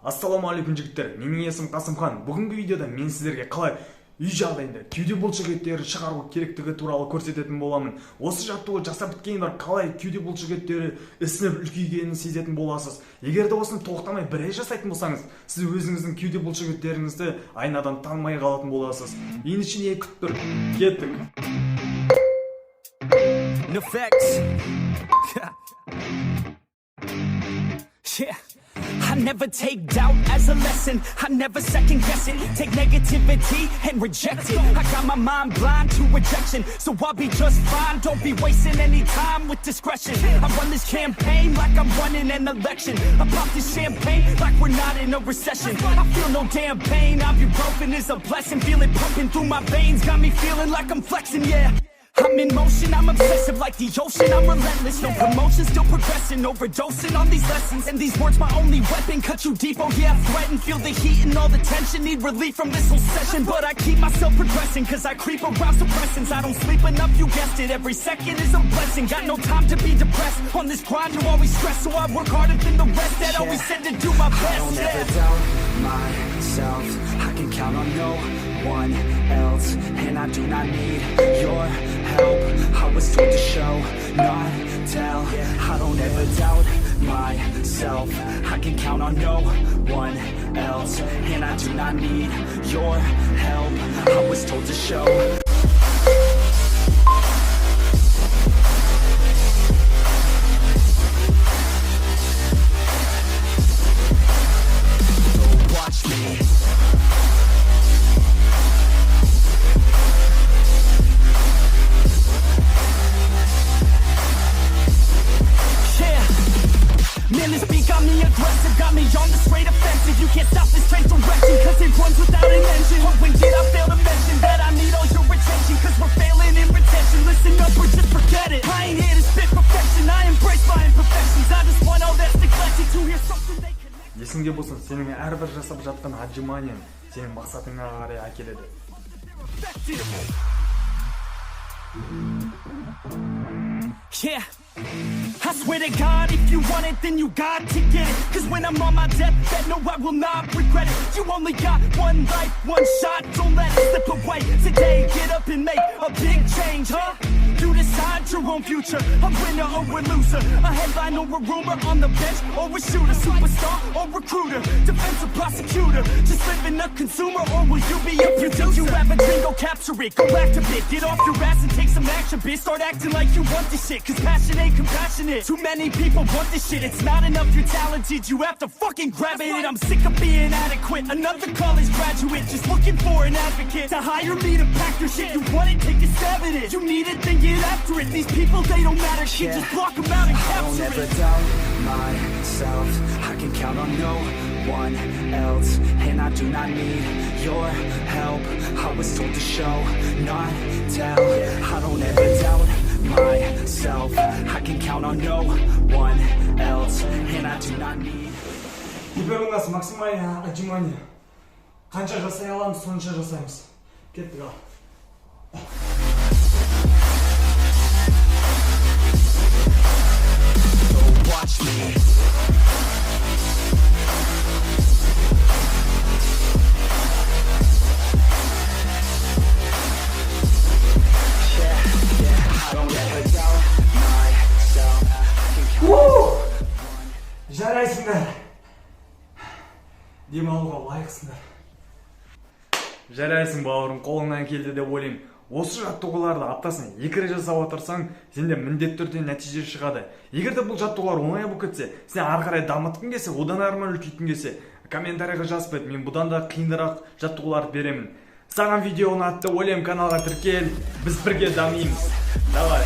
Ассалаумағалейкум жігіттер, менің есімім Қасымхан. Бүгінгі видеода мен сіздерге қалай үй жағдайында кеуде бұлшықеттерін шығару керектігі туралы көрсететін боламын. Осы жаттығуды жасап біткеннен кейін қалай кеуде бұлшықеттері ісініп үлкейгенін сезетін боласыз. Егер де осыны тоқтамай бір ай жасайтын болсаңыз, сіз өзіңіздің кеуде бұлшықеттеріңізді айнадан танымай қалатын боласыз. Ендеше не күтіп тұр? Кеттік. neffex. Yeah. I never take doubt as a lesson. I never second guess it. Take negativity and reject it. I got my mind blind to rejection, so I'll be just fine. Don't be wasting any time with discretion. I run this campaign like I'm running an election. I pop this champagne like we're not in a recession. I feel no damn pain. Ibuprofen is a blessing. Feel it pumping through my veins. Got me feeling like I'm flexing, yeah. I'm in motion, I'm obsessive like the ocean, I'm relentless. No promotion, still progressing, overdosing on these lessons. And these words my only weapon, cut you deep, oh yeah, I threaten. Feel the heat and all the tension, need relief from this whole session. But I keep myself progressing, cause I creep around suppressants. I don't sleep enough, you guessed it, every second is a blessing. Got no time to be depressed, on this grind you always stress. So I work harder than the rest, that always said to do my best. I don't ever doubt myself, I can count on no one else. And I do not need your help, I was told to show, not tell. I don't ever doubt myself, I can count on no one else. And I do not need your help, I was told to show. So watch me. Man, this beat got me aggressive, got me on the straight offensive. You can't stop this straight direction, cause it runs without an engine. Oh, when did I fail to mention that I need all your attention? Cause we're failing in retention, listen up or just forget it. I ain't here to spit perfection, I embrace my imperfections. I just want all that's neglected to hear something they connect. Есіңде болсын, сенің әрбір жасап жатқан отжиманиең сенің мақсатыңа қарай әкеледі. Yeah, I swear to God, if you want it, then you got to get it. Cause when I'm on my deathbed, no, I will not regret it. You only got one life, one shot, don't let it slip away. Today, get up and make a big change, huh? You decide your own future, a winner or a loser, a headline or a rumor, on the bench or a shooter, superstar or recruiter, defensive prosecutor, just living a consumer, or will you be a producer? If you have a dream, go capture it, go active it, get off your ass and take some action, bitch. Start acting like you want this shit, cause passion ain't compassionate. Too many people want this shit, it's not enough you're talented, you have to fucking grab it. I'm sick of being adequate, another college graduate, just looking for an advocate to hire me to pack your shit. You want it, take a stab at it, you need it, then get after it. These people, they don't matter, shit, just block them out and capture it. I don't ever doubt myself, I can count on no one else. And I do not need your help, I was told to show, not tell. I don't ever doubt myself, I can count on no one else. And I do not need. Теперь у нас максимальное отжимание. Қанша жасай аламыз, сонша жасаймыз. Кеттік ал. Watch me. Жарайсыңдар. Демалуға лайықсыңдар. Жарайсың бауырым, қолыңнан келді деп ойлаймын. Осы жаттығуларды аптасына 2 рет жасап отырсаң, сенде міндетті түрде нәтиже шығады. Егер де бұл жаттығулар оңай болып кетсе, сен ары қарай дамытқың келсе, одан арман үлкейткің келсе, комментарийға жазып бер, мен бұдан да қиынырақ жаттығуларды беремін. Саған видео ұнатты, ойлаймын, каналға тіркел, біз бірге дамимыз. Давай.